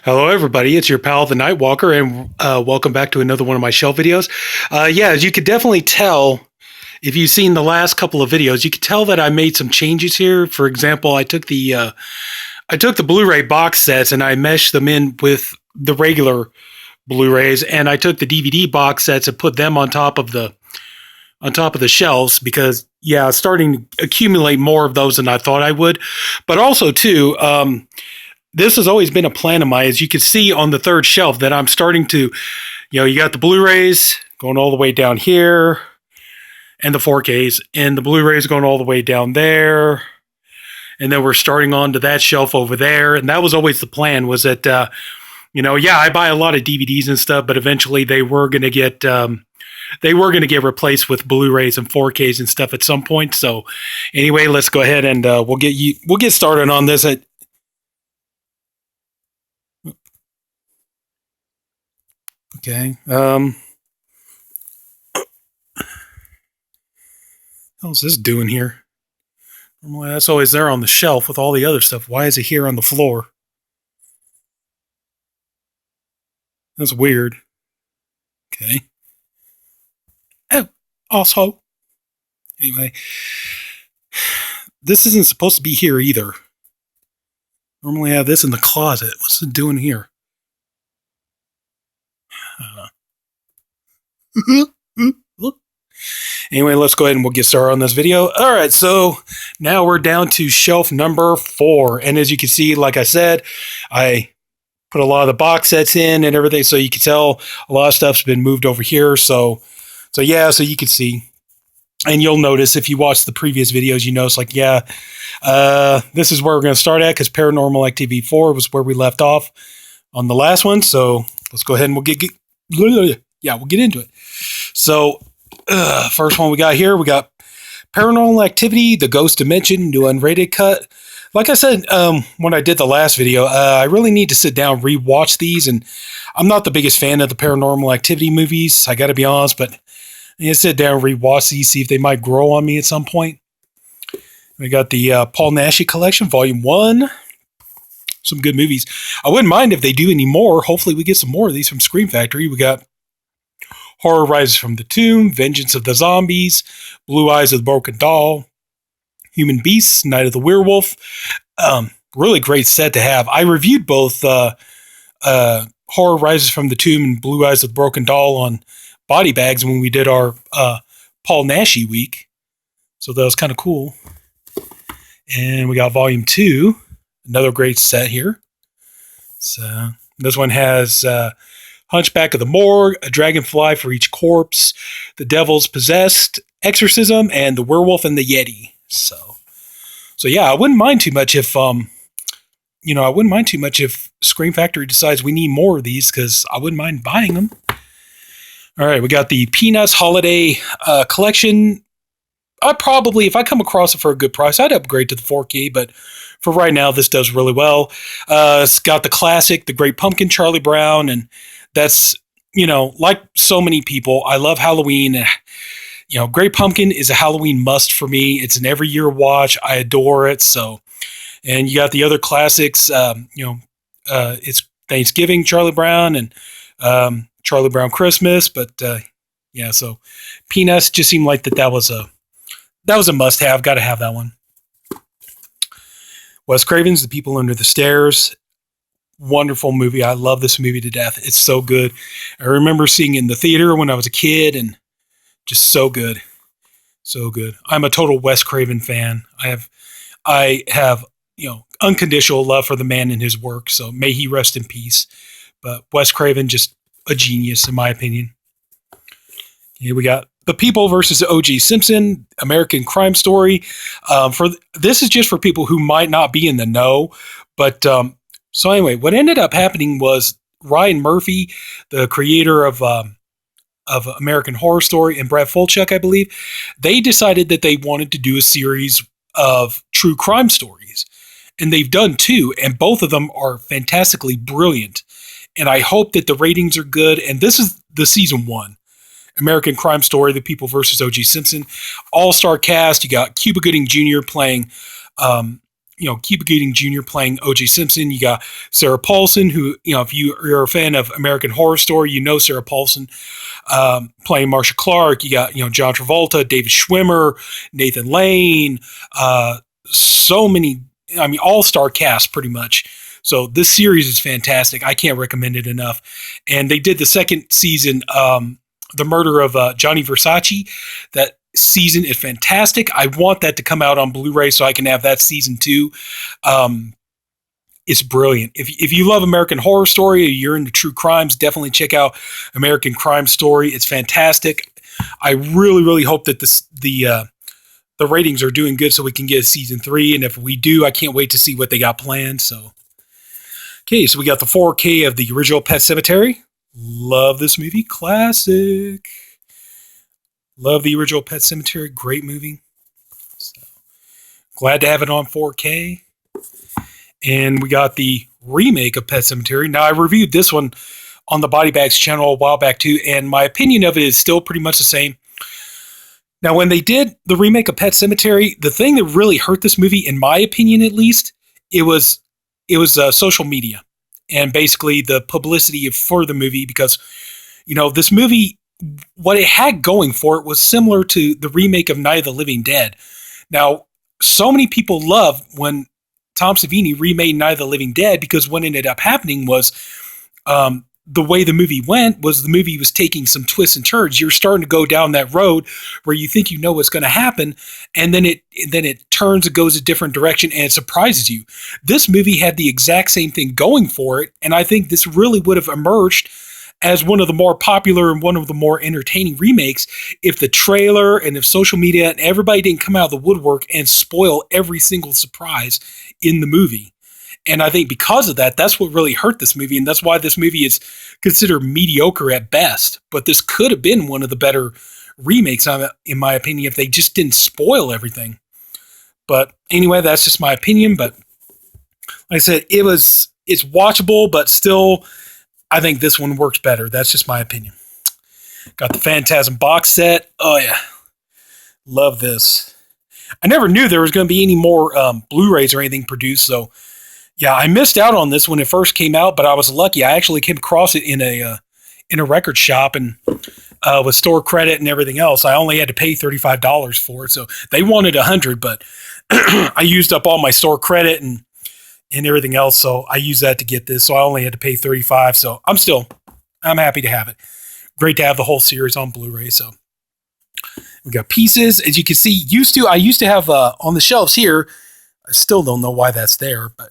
Hello, everybody. It's your pal, the Nightwalker, and welcome back to another one of my shelf videos. Yeah, as you could definitely tell, if you've seen the last couple of videos, you could tell that I made some changes here. For example, I took the Blu-ray box sets and I meshed them in with the regular Blu-rays, and I took the DVD box sets and put them on top of the shelves because yeah, I was starting to accumulate more of those than I thought I would. But also too, this has always been a plan of mine. As you can see on the third shelf, that I'm starting to, you got the Blu-rays going all the way down here, and the 4Ks, and the Blu-rays going all the way down there, and then we're starting on to that shelf over there. And that was always the plan. Was that, yeah, I buy a lot of DVDs and stuff, but eventually they were going to get replaced with Blu-rays and 4Ks and stuff at some point. So anyway, let's go ahead and we'll get started on this. Okay. How's this doing here? Normally that's always there on the shelf with all the other stuff. Why is it here on the floor? That's weird. Okay. Oh, also, anyway, this isn't supposed to be here either. Normally I have this in the closet. What's it doing here? Anyway, let's go ahead and we'll get started on this video. All right, so now we're down to shelf number 4. And as you can see, like I said, I put a lot of the box sets in and everything, so you can tell a lot of stuff's been moved over here. So you can see. And you'll notice if you watch the previous videos, you notice this is where we're going to start at, because Paranormal Activity 4 was where we left off on the last one. So let's go ahead and we'll get into it. So first one we got here, we got Paranormal Activity, The Ghost Dimension, new unrated cut. Like I said when I did the last video, I really need to sit down and rewatch these, and I'm not the biggest fan of the Paranormal Activity movies, I gotta be honest, but I need to sit down and rewatch these, see if they might grow on me at some point. We got the Paul Naschy Collection, Volume 1. Some good movies. I wouldn't mind if they do any more. Hopefully we get some more of these from Scream Factory. We got Horror Rises from the Tomb, Vengeance of the Zombies, Blue Eyes of the Broken Doll, Human Beasts, Night of the Werewolf. Really great set to have. I reviewed both Horror Rises from the Tomb and Blue Eyes of the Broken Doll on body bags when we did our Paul Naschy week. So that was kind of cool. And we got Volume 2, another great set here. So this one has Hunchback of the Morgue, a dragonfly for each corpse, the devil's possessed, exorcism, and the werewolf and the yeti. So yeah, I wouldn't mind too much if Scream Factory decides we need more of these, because I wouldn't mind buying them. All right, we got the Peanuts Holiday Collection. If I come across it for a good price, I'd upgrade to the 4K, but for right now, this does really well. It's got the classic, The Great Pumpkin, Charlie Brown, and that's, like so many people, I love Halloween, and Great Pumpkin is a Halloween must for me. It's an every year watch. I adore it. So, and you got the other classics. It's Thanksgiving, Charlie Brown, and Charlie Brown Christmas. But so Peanuts just seemed like that was a must have. Got to have that one. Wes Craven's The People Under the Stairs. Wonderful movie. I love this movie to death. It's so good. I remember seeing it in the theater when I was a kid, and just so good. So good. I'm a total Wes Craven fan. I have unconditional love for the man and his work, so may he rest in peace. But Wes Craven, just a genius in my opinion. Here we got The People versus O.J. Simpson, American Crime Story. This is just for people who might not be in the know, but so anyway, what ended up happening was Ryan Murphy, the creator of American Horror Story, and Brad Fulchuk, I believe, they decided that they wanted to do a series of true crime stories. And they've done 2, and both of them are fantastically brilliant. And I hope that the ratings are good. And this is the season 1. American Crime Story, The People versus O.J. Simpson. All-star cast. You got Cuba Gooding Jr. playing Cuba Gooding Jr. playing O.J. Simpson. You got Sarah Paulson, who, if you're a fan of American Horror Story, Sarah Paulson playing Marcia Clark. You got, John Travolta, David Schwimmer, Nathan Lane, so many, all-star cast pretty much. So this series is fantastic. I can't recommend it enough. And they did the second season, The Murder of Johnny Versace. That season is fantastic. I want that to come out on Blu-ray so I can have that season too. It's brilliant. If you love American Horror Story, or you're into true crimes, definitely check out American Crime Story. It's fantastic. I really, really hope that the ratings are doing good so we can get a season 3. And if we do, I can't wait to see what they got planned. So, okay, so we got the 4K of the original Pet Sematary. Love this movie. Classic. Love the original Pet Sematary. Great movie. So, glad to have it on 4K. And we got the remake of Pet Sematary. Now, I reviewed this one on the Body Bags channel a while back too, and my opinion of it is still pretty much the same. Now, when they did the remake of Pet Sematary, the thing that really hurt this movie, in my opinion at least, it was social media and basically the publicity for the movie, because, this movie, what it had going for it was similar to the remake of Night of the Living Dead. Now, so many people love when Tom Savini remade Night of the Living Dead, because what ended up happening was the way the movie went was the movie was taking some twists and turns. You're starting to go down that road where you think you know what's going to happen, and then it turns and goes a different direction, and it surprises you. This movie had the exact same thing going for it, and I think this really would have emerged as one of the more popular and one of the more entertaining remakes if the trailer and if social media and everybody didn't come out of the woodwork and spoil every single surprise in the movie. And I think because of that, that's what really hurt this movie, and that's why this movie is considered mediocre at best. But this could have been one of the better remakes, in my opinion, if they just didn't spoil everything. But anyway, that's just my opinion. But like I said, it's watchable, but still, I think this one works better. That's just my opinion. Got the Phantasm box set. Oh, yeah. Love this. I never knew there was going to be any more Blu-rays or anything produced, so yeah, I missed out on this when it first came out, but I was lucky. I actually came across it in a record shop, and with store credit and everything else, I only had to pay $35 for it. So they wanted $100, but I used up all my store credit and everything else, so I used that to get this. So I only had to pay $35. So I'm happy to have it. Great to have the whole series on Blu-ray. So we got pieces, as you can see. I used to have on the shelves here. I still don't know why that's there, but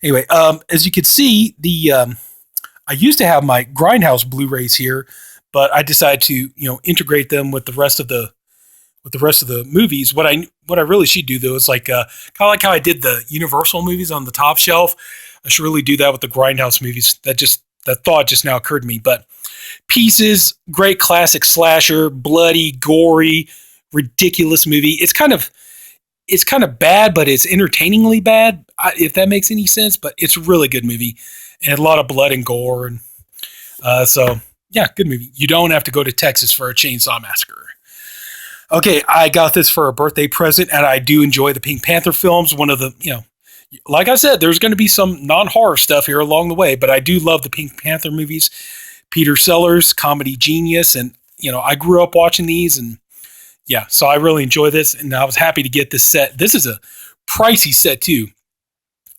anyway, as you can see, I used to have my Grindhouse Blu-rays here, but I decided to integrate them with the rest of the movies. What I really should do though is kind of like how I did the Universal movies on the top shelf. I should really do that with the Grindhouse movies. That thought just now occurred to me. But Pieces, great classic slasher, bloody, gory, ridiculous movie. It's kind of bad, but it's entertainingly bad, if that makes any sense. But it's a really good movie, and a lot of blood and gore. And so, yeah, good movie. You don't have to go to Texas for a chainsaw massacre. Okay, I got this for a birthday present, and I do enjoy the Pink Panther films. One of the, like I said, there's going to be some non-horror stuff here along the way, but I do love the Pink Panther movies. Peter Sellers, comedy genius, and, I grew up watching these, and yeah, so I really enjoy this, and I was happy to get this set. This is a pricey set, too.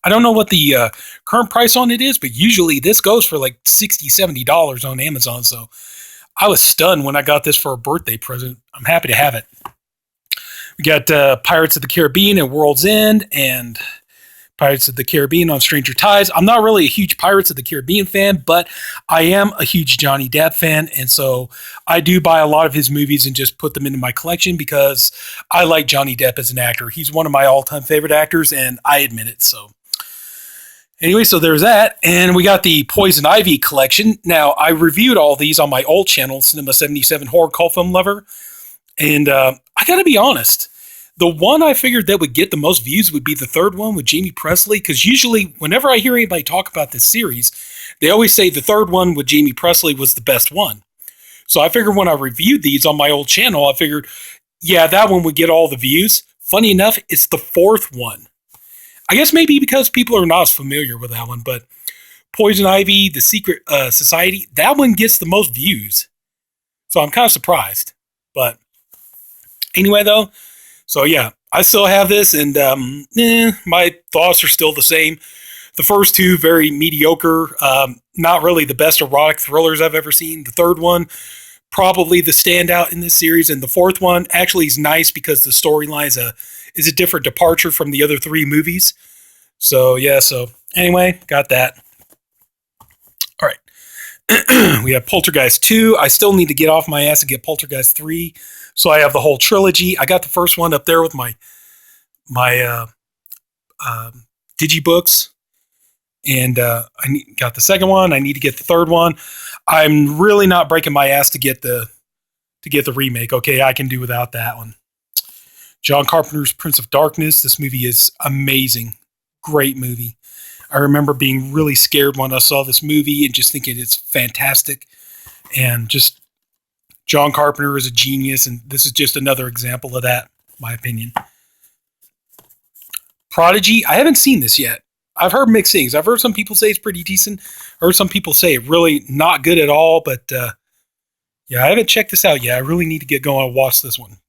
I don't know what the current price on it is, but usually this goes for like $60, $70 on Amazon, so I was stunned when I got this for a birthday present. I'm happy to have it. We got Pirates of the Caribbean and World's End, and Pirates of the Caribbean on Stranger Tides. I'm not really a huge Pirates of the Caribbean fan, but I am a huge Johnny Depp fan, and so I do buy a lot of his movies and just put them into my collection because I like Johnny Depp as an actor. He's one of my all-time favorite actors, and I admit it. So anyway, so there's that, and we got the Poison Ivy collection. Now, I reviewed all these on my old channel, Cinema 77 Horror Cult Film Lover, and I gotta be honest, the one I figured that would get the most views would be the third one with Jamie Presley, because usually whenever I hear anybody talk about this series, they always say the third one with Jamie Presley was the best one. So I figured when I reviewed these on my old channel, I figured, yeah, that one would get all the views. Funny enough, it's the fourth one. I guess maybe because people are not as familiar with that one, but Poison Ivy, The Secret Society, that one gets the most views. So I'm kind of surprised. But anyway, though, so yeah, I still have this, and my thoughts are still the same. The first two, very mediocre, not really the best erotic thrillers I've ever seen. The third one, probably the standout in this series, and the fourth one actually is nice because the storyline is a different departure from the other three movies. So yeah, so anyway, got that. All right. We have Poltergeist 2. I still need to get off my ass and get Poltergeist 3. So I have the whole trilogy. I got the first one up there with my digibooks, and got the second one. I need to get the third one. I'm really not breaking my ass to get the remake. Okay, I can do without that one. John Carpenter's Prince of Darkness. This movie is amazing. Great movie. I remember being really scared when I saw this movie and just thinking it's fantastic. And just John Carpenter is a genius, and this is just another example of that, in my opinion. Prodigy. I haven't seen this yet. I've heard mixed things. I've heard some people say it's pretty decent. Heard some people say it really not good at all. But yeah, I haven't checked this out yet. I really need to get going and watch this one.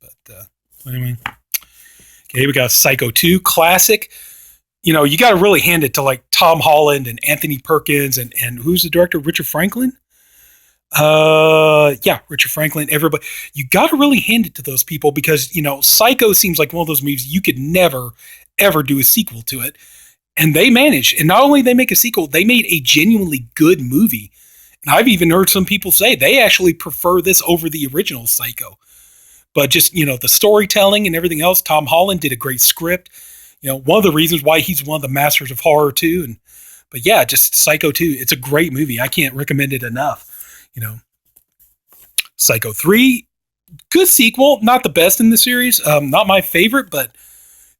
But anyway, okay, we got Psycho 2, classic. You know, you got to really hand it to like Tom Holland and Anthony Perkins and who's the director? Richard Franklin. Yeah, Richard Franklin. Everybody, you got to really hand it to those people because you know, Psycho seems like one of those movies you could never ever do a sequel to it. And they managed. And not only they make a sequel, they made a genuinely good movie. And I've even heard some people say they actually prefer this over the original Psycho. But just, you know, the storytelling and everything else, Tom Holland did a great script. You know, one of the reasons why he's one of the masters of horror too. But yeah, just Psycho 2, it's a great movie. I can't recommend it enough. You know, Psycho 3, good sequel. Not the best in the series. Not my favorite, but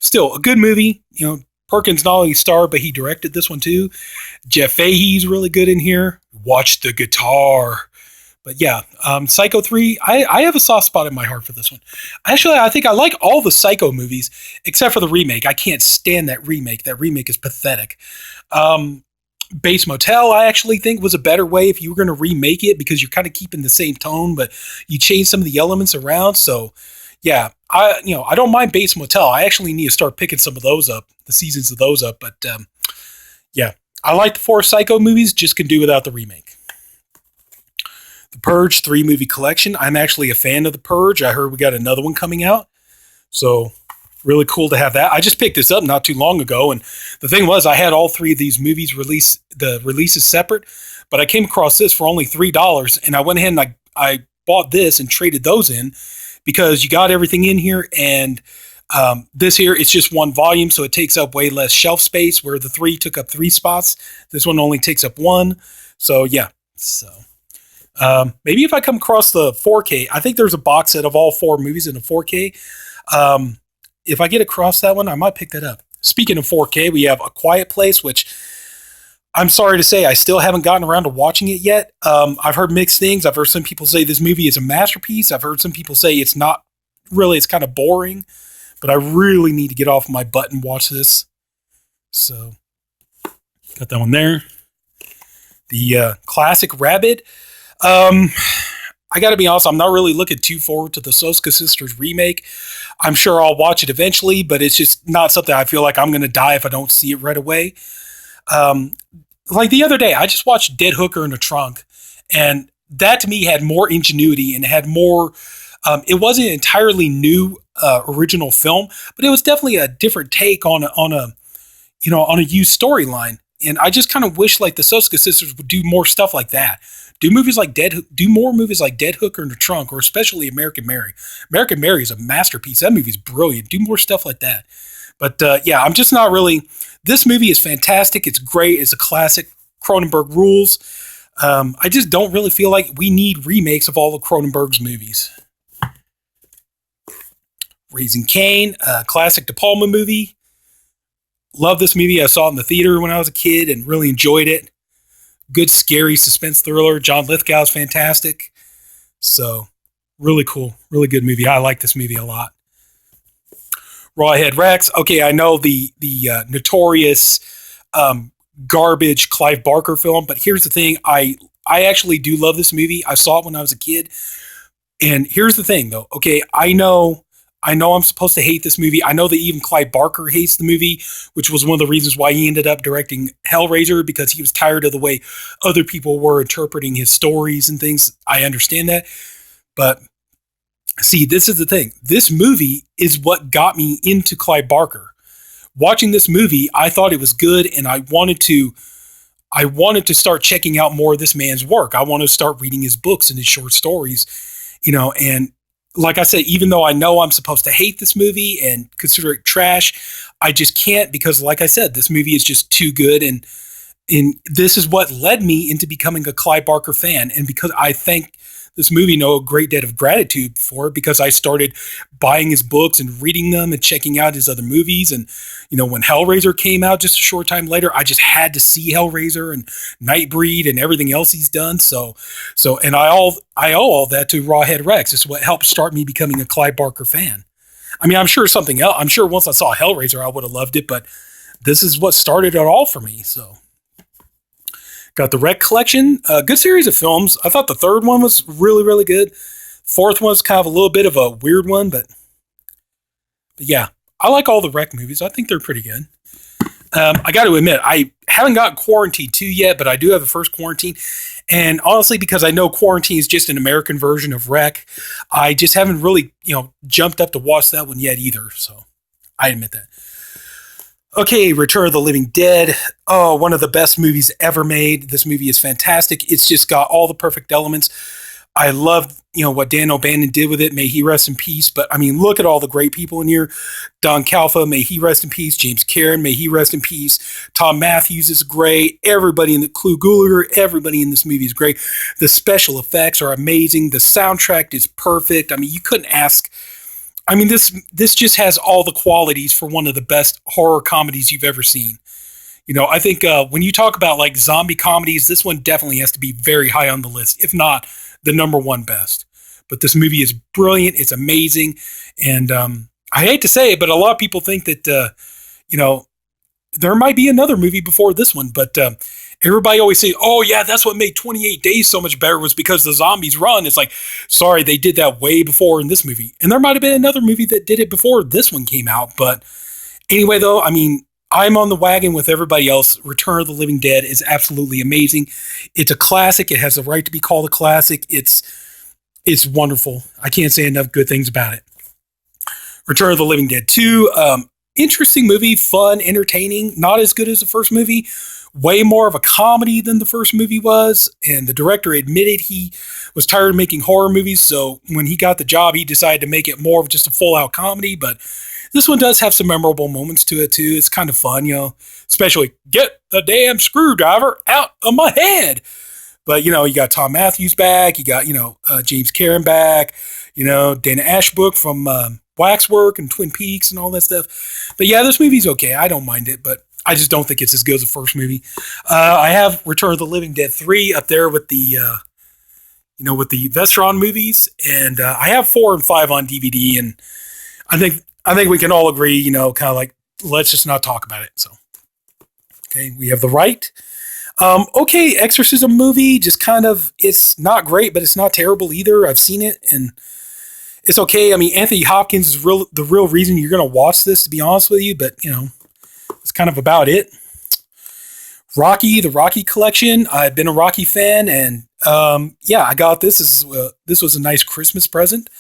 still a good movie. You know, Perkins not only starred, but he directed this one too. Jeff Fahey's really good in here. Watch the guitar. But yeah, Psycho 3, I have a soft spot in my heart for this one. Actually, I think I like all the Psycho movies, except for the remake. I can't stand that remake. That remake is pathetic. Bates Motel, I actually think was a better way if you were going to remake it because you're kind of keeping the same tone, but you change some of the elements around. So yeah, I don't mind Bates Motel. I actually need to start picking some of those up, the seasons of those up. But yeah, I like the 4 Psycho movies, just can do without the remake. The Purge 3-movie collection. I'm actually a fan of The Purge. I heard we got another one coming out. So really cool to have that. I just picked this up not too long ago. And the thing was, I had all 3 of these movies the releases separate, but I came across this for only $3. And I went ahead and I bought this and traded those in because you got everything in here. And this here, it's just one volume. So it takes up way less shelf space where the 3 took up 3 spots. This one only takes up 1. So yeah. So maybe if I come across the 4K, I think there's a box set of all 4 movies in a 4K. If I get across that one, I might pick that up. Speaking of 4K, we have A Quiet Place, which I'm sorry to say I still haven't gotten around to watching it yet. I've heard mixed things. I've heard some people say this movie is a masterpiece. I've heard some people say it's not really, it's kind of boring, but I really need to get off my butt and watch this. So got that one there. The classic Rabbit. I got to be honest, I'm not really looking too forward to the Soska Sisters remake. I'm sure I'll watch it eventually, but it's just not something I feel like I'm going to die if I don't see it right away. Like the other day, I just watched Dead Hooker in the Trunk, and that to me had more ingenuity and had more. It wasn't an entirely new original film, but it was definitely a different take on a used storyline. And I just kind of wish like the Soska Sisters would do more stuff like that. Do more movies like Dead Hooker in the Trunk, or especially American Mary. American Mary is a masterpiece. That movie's brilliant. Do more stuff like that. But yeah, I'm just not really. This movie is fantastic. It's great. It's a classic. Cronenberg rules. I just don't really feel like we need remakes of all of Cronenberg's movies. Raising Cain, a classic De Palma movie. Love this movie. I saw it in the theater when I was a kid and really enjoyed it. Good, scary suspense thriller. John Lithgow is fantastic. So, really cool. Really good movie. I like this movie a lot. Rawhead Rex. Okay, I know the notorious um, garbage Clive Barker film, but here's the thing: I actually do love this movie. I saw it when I was a kid, and here's the thing, though. Okay, I know I'm supposed to hate this movie. I know that even Clive Barker hates the movie, which was one of the reasons why he ended up directing Hellraiser because he was tired of the way other people were interpreting his stories and things. I understand that, but see, this is the thing. This movie is what got me into Clive Barker. Watching this movie, I thought it was good, and I wanted to start checking out more of this man's work. I want to start reading his books and his short stories, and like I said, even though I know I'm supposed to hate this movie and consider it trash, I just can't because, like I said, this movie is just too good, and this is what led me into becoming a Clive Barker fan. And because I thank this movie know a great debt of gratitude for it because I started buying his books and reading them and checking out his other movies. And, when Hellraiser came out just a short time later, I just had to see Hellraiser and Nightbreed and everything else he's done. And I owe all that to Rawhead Rex. It's what helped start me becoming a Clive Barker fan. I mean, I'm sure something else. I'm sure once I saw Hellraiser, I would have loved it, but this is what started it all for me. So, got the Wreck Collection, a good series of films. I thought the third one was really, really good. Fourth one was kind of a little bit of a weird one, but yeah, I like all the Wreck movies. I think they're pretty good. I got to admit, I haven't gotten Quarantine 2 yet, but I do have the first Quarantine. And honestly, because I know Quarantine is just an American version of Wreck, I just haven't really, jumped up to watch that one yet either. So I admit that. Okay, Return of the Living Dead. Oh, one of the best movies ever made. This movie is fantastic. It's just got all the perfect elements. I love, what Dan O'Bannon did with it. May he rest in peace. But I mean, look at all the great people in here. Don Calfa, may he rest in peace. James Karen, may he rest in peace. Tom Matthews is great. Everybody in the Clu Gulager, everybody in this movie is great. The special effects are amazing. The soundtrack is perfect. I mean, you couldn't ask. I mean, this just has all the qualities for one of the best horror comedies you've ever seen. I think when you talk about like zombie comedies, this one definitely has to be very high on the list, if not the number one best. But this movie is brilliant. It's amazing. And I hate to say it, but a lot of people think that, there might be another movie before this one. But everybody always say, oh, yeah, that's what made 28 Days so much better was because the zombies run. It's like, sorry, they did that way before in this movie. And there might have been another movie that did it before this one came out. But anyway, though, I mean, I'm on the wagon with everybody else. Return of the Living Dead is absolutely amazing. It's a classic. It has the right to be called a classic. It's wonderful. I can't say enough good things about it. Return of the Living Dead 2. Interesting movie, fun, entertaining. Not as good as the first movie. Way more of a comedy than the first movie was. And the director admitted he was tired of making horror movies. So when he got the job, he decided to make it more of just a full-out comedy. But this one does have some memorable moments to it, too. It's kind of fun, especially get the damn screwdriver out of my head. But, you got Tom Matthews back. You got, James Karen back. Dana Ashbrook from Waxwork and Twin Peaks and all that stuff. But, yeah, this movie's okay. I don't mind it, but I just don't think it's as good as the first movie. I have Return of the Living Dead 3 up there with the, with the Vestron movies. And I have 4 and 5 on DVD. And I think we can all agree, kind of like, let's just not talk about it. So, okay, we have The Right. Okay, Exorcism movie, just kind of, it's not great, but it's not terrible either. I've seen it, and it's okay. I mean, Anthony Hopkins is the real reason you're going to watch this, to be honest with you, but, it's kind of about it. Rocky, the Rocky collection. I've been a Rocky fan, and, yeah, I got this. This was a nice Christmas present.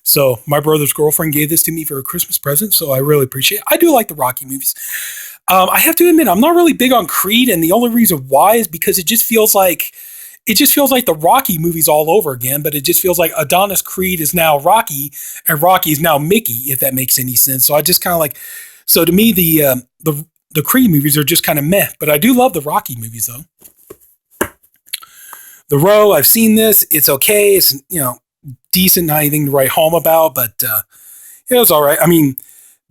So my brother's girlfriend gave this to me for a Christmas present, so I really appreciate it. I do like the Rocky movies. I have to admit, I'm not really big on Creed, and the only reason why is because it just feels like the Rocky movies all over again. But it just feels like Adonis Creed is now Rocky, and Rocky is now Mickey, if that makes any sense. So I just kind of like, so to me, the Creed movies are just kind of meh. But I do love the Rocky movies though. The Row, I've seen this. It's okay. It's decent, not anything to write home about, but it was all right. I mean,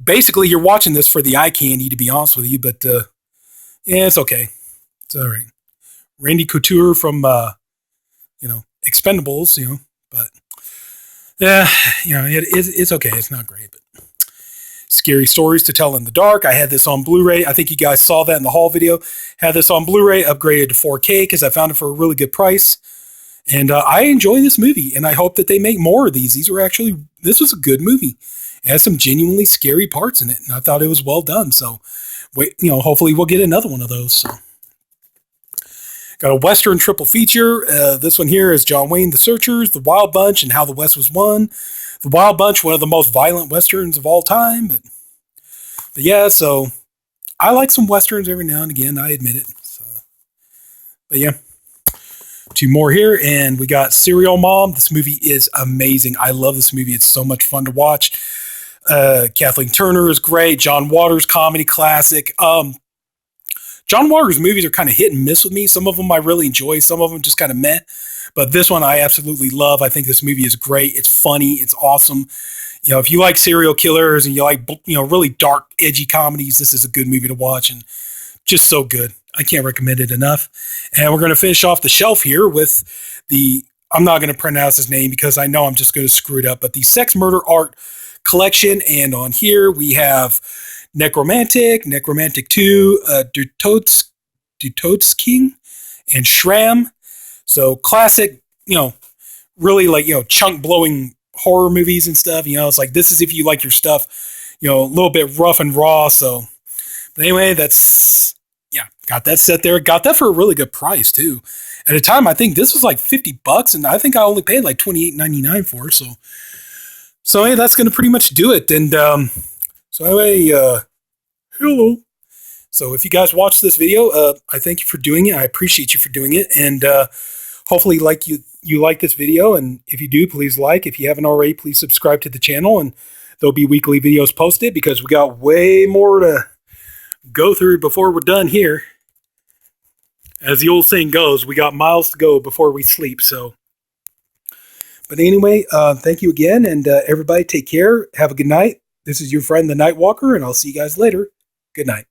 basically, you're watching this for the eye candy, to be honest with you, but yeah, it's okay. It's all right. Randy Couture from Expendables, but yeah, it's okay. It's not great, but scary stories to tell in the dark. I had this on Blu-ray. I think you guys saw that in the haul video. Had this on Blu-ray, upgraded to 4K because I found it for a really good price. And I enjoy this movie, and I hope that they make more of these. This was a good movie. It has some genuinely scary parts in it, and I thought it was well done. So, hopefully we'll get another one of those. So, got a Western triple feature. This one here is John Wayne, The Searchers, The Wild Bunch, and How the West Was Won. The Wild Bunch, one of the most violent Westerns of all time. But yeah, so I like some Westerns every now and again. I admit it. So, but yeah. 2 more here, and we got Serial Mom. This movie is amazing. I love this movie. It's so much fun to watch. Kathleen Turner is great. John Waters, comedy classic. John Waters' movies are kind of hit and miss with me. Some of them I really enjoy. Some of them just kind of meh. But this one I absolutely love. I think this movie is great. It's funny. It's awesome. If you like serial killers and you like, really dark, edgy comedies, this is a good movie to watch, and just so good. I can't recommend it enough. And we're going to finish off the shelf here with I'm not going to pronounce his name because I know I'm just going to screw it up, but the Sex Murder Art Collection. And on here we have Necromantic, Necromantic 2, King, and Shram. So classic, really like, chunk blowing horror movies and stuff. It's like, this is if you like your stuff, a little bit rough and raw. So, but anyway, got that set there. Got that for a really good price too. At the time, I think this was like $50, and I think I only paid like $28.99 for it. So hey, that's gonna pretty much do it. And so anyway, hello. So if you guys watch this video, I thank you for doing it. I appreciate you for doing it, and hopefully, you like this video. And if you do, please like. If you haven't already, please subscribe to the channel, and there'll be weekly videos posted because we got way more to go through before we're done here. As the old saying goes, we got miles to go before we sleep. So, but anyway, thank you again, and everybody take care. Have a good night. This is your friend, the Night Walker, and I'll see you guys later. Good night.